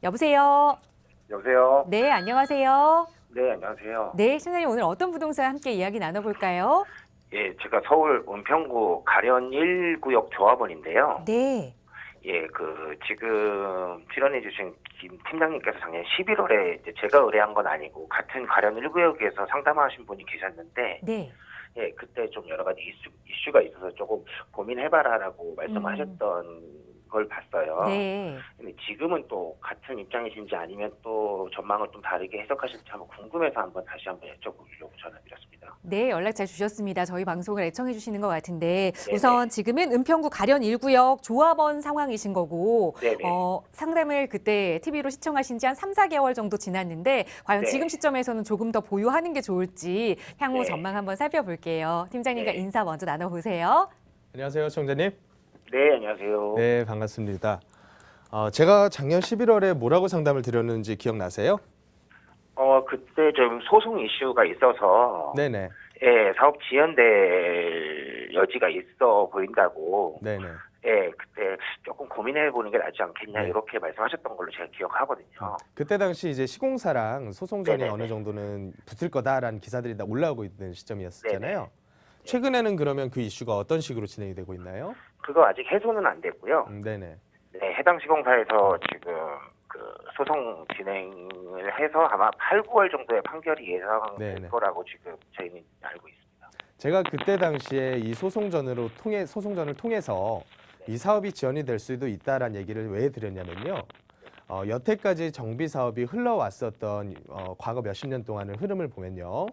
여보세요? 여보세요? 네, 안녕하세요. 네, 안녕하세요. 네, 신사님 오늘 어떤 부동산 함께 이야기 나눠볼까요? 예, 제가 서울 은평구 가련 1구역 조합원인데요. 네, 예, 지금 출연해주신 김 팀장님께서 작년 11월에 제가 의뢰한 건 아니고 같은 가련 1구역에서 상담하신 분이 계셨는데, 네. 예, 그때 좀 여러 가지 이슈가 있어서 조금 고민해봐라라고 음. 말씀하셨던 걸 봤어요. 네. 근데 지금은 또 같은 입장이신지 아니면 또 전망을 좀 다르게 해석하실지 한번 궁금해서 다시 한번 여쭤보려고 전화드렸습니다. 네, 연락 잘 주셨습니다. 저희 방송을 애청해 주시는 것 같은데 네네. 우선 지금은 은평구 가련 1구역 조합원 상황이신 거고 네네. 상담을 그때 TV로 시청하신 지 한 3, 4개월 정도 지났는데 과연 네. 지금 시점에서는 조금 더 보유하는 게 좋을지 향후 네. 전망 한번 살펴볼게요. 팀장님과 네. 인사 먼저 나눠보세요. 안녕하세요, 청자님. 네, 안녕하세요. 네, 반갑습니다. 제가 작년 11월에 뭐라고 상담을 드렸는지 기억나세요? 그때 좀 소송 이슈가 있어서, 네네, 예, 사업 지연될 여지가 있어 보인다고, 네네. 예, 그때 조금 고민해 보는 게 낫지 않겠냐, 네. 이렇게 말씀하셨던 걸로 제가 기억하거든요. 그때 당시 이제 시공사랑 소송전이 네네네. 어느 정도는 붙을 거다라는 기사들이 다 올라오고 있는 시점이었잖아요. 네네. 최근에는 그러면 그 이슈가 어떤 식으로 진행이 되고 있나요? 그거 아직 해소는 안 됐고요. 네네. 네, 해당 시공사에서 지금 소송 진행을 해서 아마 8, 9월 정도의 판결이 예상될 네네. 거라고 지금 저희는 알고 있습니다. 제가 그때 당시에 이 소송전을 통해서 이 사업이 지연이 될 수도 있다라는 얘기를 왜 드렸냐면요. 여태까지 정비 사업이 흘러왔었던 과거 몇십 년 동안의 흐름을 보면요.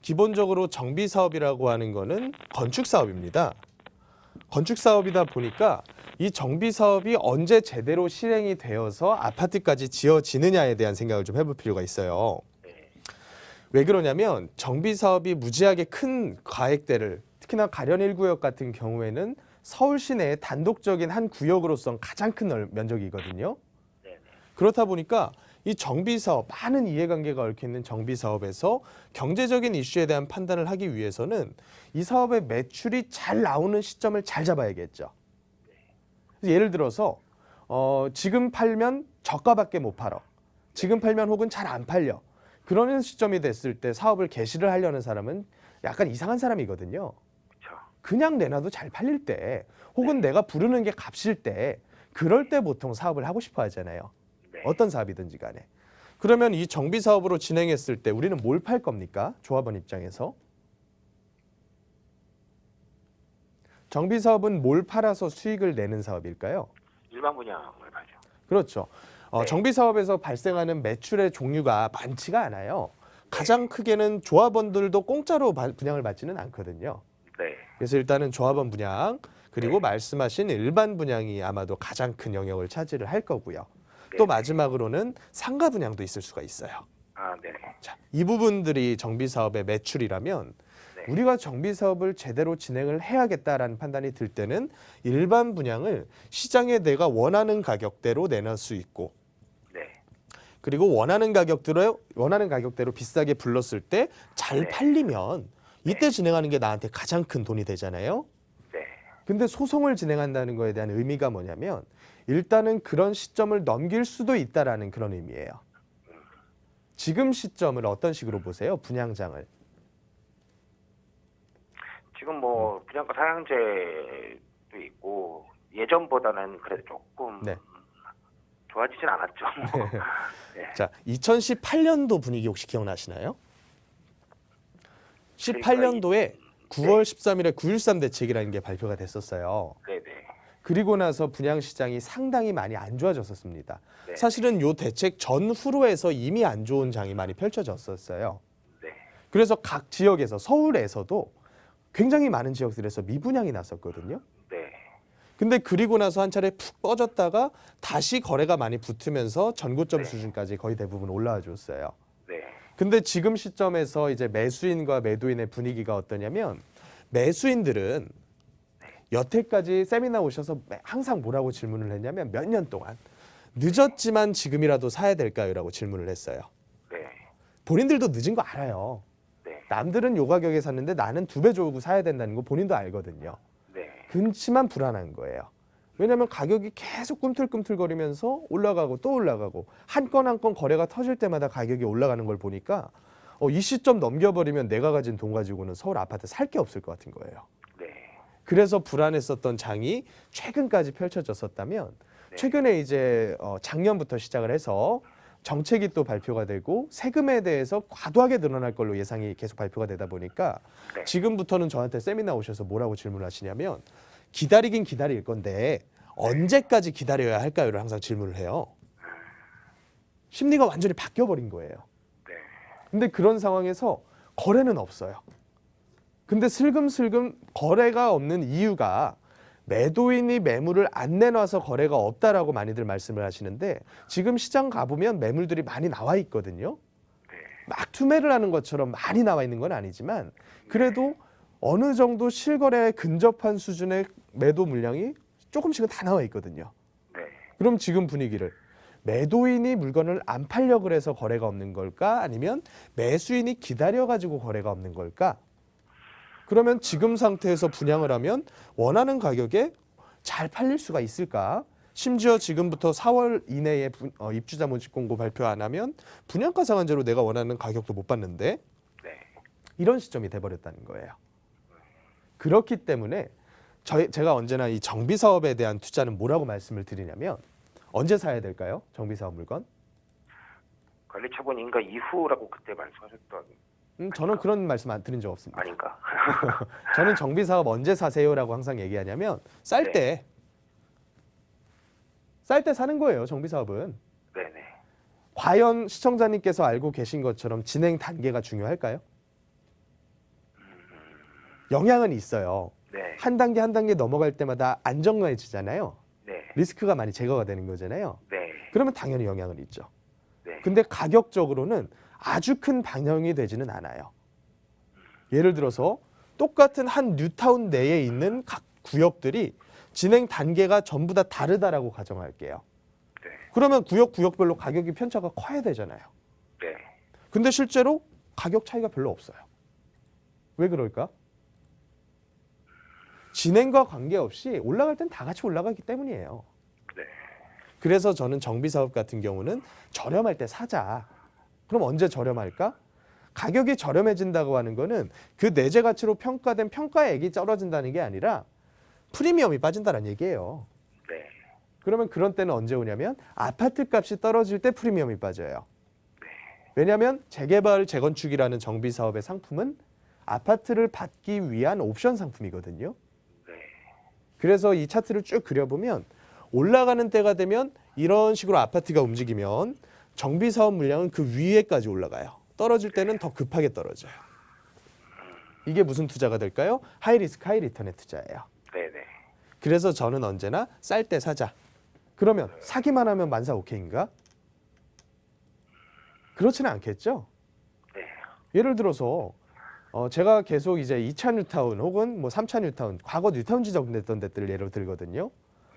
기본적으로 정비 사업이라고 하는 거는 건축 사업입니다. 건축 사업이다 보니까 이 정비 사업이 언제 제대로 실행이 되어서 아파트까지 지어지느냐에 대한 생각을 좀 해볼 필요가 있어요. 왜 그러냐면 정비 사업이 무지하게 큰 가액대를 특히나 가련 1구역 같은 경우에는 서울 시내의 단독적인 한 구역으로선 가장 큰 면적이거든요. 그렇다 보니까 이 정비 사업, 많은 이해관계가 얽혀 있는 정비 사업에서 경제적인 이슈에 대한 판단을 하기 위해서는 이 사업의 매출이 잘 나오는 시점을 잘 잡아야겠죠. 예를 들어서 지금 팔면 저가밖에 못 팔어. 지금 팔면 혹은 잘 안 팔려. 그러는 시점이 됐을 때 사업을 개시를 하려는 사람은 약간 이상한 사람이거든요. 그냥 내놔도 잘 팔릴 때 혹은 내가 부르는 게 값일 때 그럴 때 보통 사업을 하고 싶어 하잖아요. 어떤 사업이든지 간에. 그러면 이 정비 사업으로 진행했을 때 우리는 뭘 팔 겁니까? 조합원 입장에서. 정비 사업은 뭘 팔아서 수익을 내는 사업일까요? 일반 분양을 봐죠. 그렇죠. 네. 정비 사업에서 발생하는 매출의 종류가 많지가 않아요. 가장 크게는 조합원들도 공짜로 분양을 받지는 않거든요. 네. 그래서 일단은 조합원 분양 그리고 네. 말씀하신 일반 분양이 아마도 가장 큰 영역을 차지를 할 거고요. 또 마지막으로는 상가 분양도 있을 수가 있어요. 아, 네. 자, 이 부분들이 정비 사업의 매출이라면 우리가 정비 사업을 제대로 진행을 해야겠다라는 판단이 들 때는 일반 분양을 시장에 내가 원하는 가격대로 내놓을 수 있고 그리고 원하는 가격대로 비싸게 불렀을 때 잘 팔리면 이때 진행하는 게 나한테 가장 큰 돈이 되잖아요. 근데 소송을 진행한다는 거에 대한 의미가 뭐냐면 일단은 그런 시점을 넘길 수도 있다라는 그런 의미예요. 지금 시점을 어떤 식으로 보세요? 분양장을. 지금 분양가 상향제도 있고 예전보다는 그래도 조금 좋아지진 않았죠. 네. 자, 2018년도 분위기 혹시 기억나시나요? 18년도에 9월 13일에 9.13 대책이라는 게 발표가 됐었어요. 네네. 그리고 나서 분양 시장이 상당히 많이 안 좋아졌었습니다. 네. 사실은 이 대책 전후로 해서 이미 안 좋은 장이 많이 펼쳐졌었어요. 네. 그래서 각 지역에서 서울에서도 굉장히 많은 지역들에서 미분양이 났었거든요. 네. 근데 그리고 나서 한 차례 푹 꺼졌다가 다시 거래가 많이 붙으면서 전고점 수준까지 거의 대부분 올라와 줬어요. 네. 근데 지금 시점에서 이제 매수인과 매도인의 분위기가 어떠냐면 매수인들은 여태까지 세미나 오셔서 항상 뭐라고 질문을 했냐면 몇 년 동안 늦었지만 지금이라도 사야 될까요? 라고 질문을 했어요. 네. 본인들도 늦은 거 알아요. 네. 남들은 요 가격에 샀는데 나는 2배 주고 사야 된다는 거 본인도 알거든요. 네. 그렇지만 불안한 거예요. 왜냐하면 가격이 계속 꿈틀꿈틀거리면서 올라가고 또 올라가고 한 건 한 건 거래가 터질 때마다 가격이 올라가는 걸 보니까 이 시점 넘겨버리면 내가 가진 돈 가지고는 서울 아파트 살 게 없을 것 같은 거예요. 네. 그래서 불안했었던 장이 최근까지 펼쳐졌었다면 네. 최근에 이제 작년부터 시작을 해서 정책이 또 발표가 되고 세금에 대해서 과도하게 늘어날 걸로 예상이 계속 발표가 되다 보니까 네. 지금부터는 저한테 세미나 오셔서 뭐라고 질문하시냐면 기다리긴 기다릴 건데 언제까지 기다려야 할까요를 항상 질문을 해요. 심리가 완전히 바뀌어버린 거예요. 네. 근데 그런 상황에서 거래는 없어요. 근데 슬금슬금 거래가 없는 이유가 매도인이 매물을 안 내놔서 거래가 없다라고 많이들 말씀을 하시는데 지금 시장 가보면 매물들이 많이 나와 있거든요. 네. 막 투매를 하는 것처럼 많이 나와 있는 건 아니지만 그래도 어느 정도 실거래에 근접한 수준의 매도 물량이 조금씩은 다 나와 있거든요. 네. 그럼 지금 분위기를 매도인이 물건을 안 팔려 그래서 거래가 없는 걸까? 아니면 매수인이 기다려가지고 거래가 없는 걸까? 그러면 지금 상태에서 분양을 하면 원하는 가격에 잘 팔릴 수가 있을까? 심지어 지금부터 4월 이내에 입주자 모집 공고 발표 안 하면 분양가 상한제로 내가 원하는 가격도 못 받는데 네. 이런 시점이 돼버렸다는 거예요. 그렇기 때문에 제가 언제나 이 정비사업에 대한 투자는 뭐라고 말씀을 드리냐면 언제 사야 될까요? 정비사업 물건? 관리처분 인가 이후라고 그때 말씀하셨던 저는 그런 말씀 안 드린 적 없습니다. 아닌가? 저는 정비사업 언제 사세요라고 항상 얘기하냐면 쌀 때 사는 거예요. 정비사업은. 네네. 과연 시청자님께서 알고 계신 것처럼 진행 단계가 중요할까요? 영향은 있어요. 네. 한 단계 한 단계 넘어갈 때마다 안정화해지잖아요. 네. 리스크가 많이 제거가 되는 거잖아요. 네. 그러면 당연히 영향은 있죠. 네. 근데 가격적으로는 아주 큰 반영이 되지는 않아요. 예를 들어서 똑같은 한 뉴타운 내에 있는 각 구역들이 진행 단계가 전부 다 다르다라고 가정할게요. 네. 그러면 구역별로 가격이 편차가 커야 되잖아요. 네. 근데 실제로 가격 차이가 별로 없어요. 왜 그럴까? 진행과 관계없이 올라갈 땐 다 같이 올라가기 때문이에요. 네. 그래서 저는 정비사업 같은 경우는 저렴할 때 사자. 그럼 언제 저렴할까? 가격이 저렴해진다고 하는 거는 그 내재 가치로 평가된 평가액이 떨어진다는 게 아니라 프리미엄이 빠진다는 얘기예요. 네. 그러면 그런 때는 언제 오냐면 아파트 값이 떨어질 때 프리미엄이 빠져요. 왜냐하면 재개발, 재건축이라는 정비사업의 상품은 아파트를 받기 위한 옵션 상품이거든요. 네. 그래서 이 차트를 쭉 그려보면 올라가는 때가 되면 이런 식으로 아파트가 움직이면 정비사업 물량은 그 위에까지 올라가요. 떨어질 때는 더 급하게 떨어져요. 이게 무슨 투자가 될까요? 하이리스크 하이리턴의 투자예요. 네네. 그래서 저는 언제나 쌀 때 사자. 그러면 사기만 하면 만사 오케이인가? 그렇지는 않겠죠? 네. 예를 들어서 제가 계속 이제 2차 뉴타운 혹은 뭐 3차 뉴타운, 과거 뉴타운 지정됐던 데들을 예로 들거든요.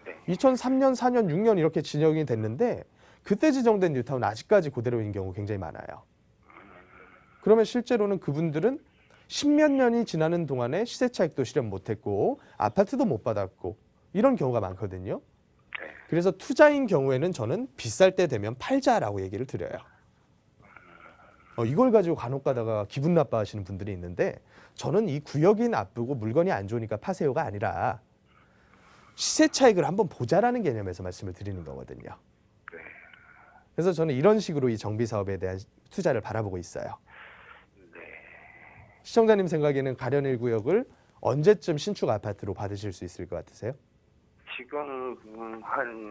네. 2003년, 4년, 6년 이렇게 지정이 됐는데 그때 지정된 뉴타운 아직까지 그대로인 경우 굉장히 많아요. 그러면 실제로는 그분들은 10몇 년이 지나는 동안에 시세 차익도 실현 못했고 아파트도 못 받았고 이런 경우가 많거든요. 네. 그래서 투자인 경우에는 저는 비쌀 때 되면 팔자라고 얘기를 드려요. 이걸 가지고 간혹 가다가 기분 나빠하시는 분들이 있는데 저는 이 구역이 나쁘고 물건이 안 좋으니까 파세요가 아니라 시세 차익을 한번 보자라는 개념에서 말씀을 드리는 거거든요. 네. 그래서 저는 이런 식으로 이 정비 사업에 대한 투자를 바라보고 있어요. 네. 시청자님 생각에는 가련 1구역을 언제쯤 신축 아파트로 받으실 수 있을 것 같으세요? 지금 한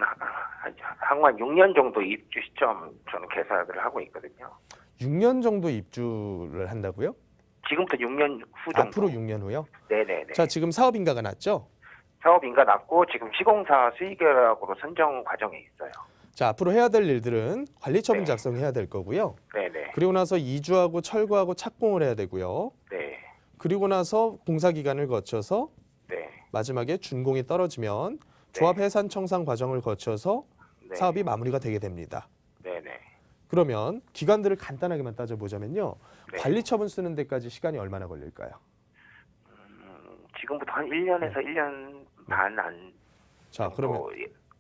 6년 정도 입주 시점 저는 계산을 하고 있거든요. 6년 정도 입주를 한다고요? 지금부터 6년 후 정도. 앞으로 6년 후요? 네네네. 자, 지금 사업 인가가 났죠? 사업 인가 났고 지금 시공사 수의계약으로 선정 과정에 있어요. 자, 앞으로 해야 될 일들은 관리처분 네. 작성해야 될 거고요. 네네. 그리고 나서 이주하고 철거하고 착공을 해야 되고요. 네. 그리고 나서 공사 기간을 거쳐서 네. 마지막에 준공이 떨어지면 조합 해산 청산 과정을 거쳐서 네. 사업이 마무리가 되게 됩니다. 네네. 그러면 기간들을 간단하게만 따져보자면요. 네. 관리처분 쓰는 데까지 시간이 얼마나 걸릴까요? 지금부터 한 1년에서 1년 반 안 자, 그러면 정도,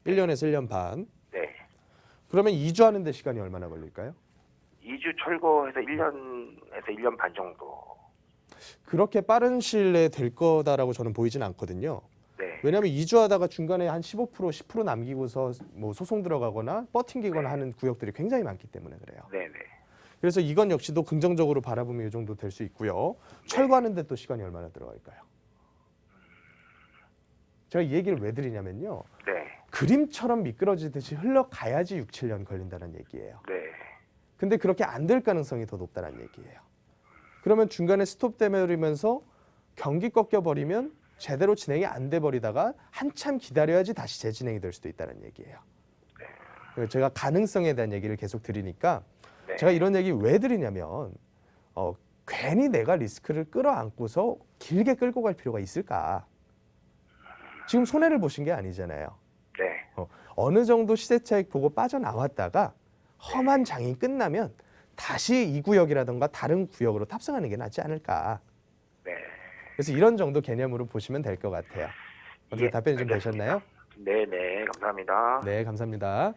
1년에서 1년 반. 네. 그러면 이주하는 데 시간이 얼마나 걸릴까요? 2주 철거해서 1년에서 1년 반 정도. 그렇게 빠른 시일 내에 될 거다라고 저는 보이진 않거든요. 네. 왜냐하면 이주하다가 중간에 한 15%, 10% 남기고서 뭐 소송 들어가거나 버팅기거나 하는 구역들이 굉장히 많기 때문에 그래요. 네네. 그래서 이건 역시도 긍정적으로 바라보면 이 정도 될 수 있고요. 철거하는데 또 시간이 얼마나 들어갈까요? 제가 이 얘기를 왜 드리냐면요. 네. 그림처럼 미끄러지듯이 흘러가야지 6, 7년 걸린다는 얘기예요. 네. 근데 그렇게 안 될 가능성이 더 높다는 얘기예요. 그러면 중간에 스톱되면서 경기 꺾여버리면 제대로 진행이 안 돼 버리다가 한참 기다려야지 다시 재진행이 될 수도 있다는 얘기예요. 그래서 제가 가능성에 대한 얘기를 계속 드리니까 네. 제가 이런 얘기 왜 드리냐면 괜히 내가 리스크를 끌어안고서 길게 끌고 갈 필요가 있을까? 지금 손해를 보신 게 아니잖아요. 네. 어느 정도 시세 차익 보고 빠져나왔다가 험한 장이 끝나면 다시 이 구역이라든가 다른 구역으로 탑승하는 게 낫지 않을까. 네. 그래서 이런 정도 개념으로 보시면 될 것 같아요. 어떻게 예, 답변이 좀 알겠습니다. 되셨나요? 네네. 감사합니다. 네, 감사합니다.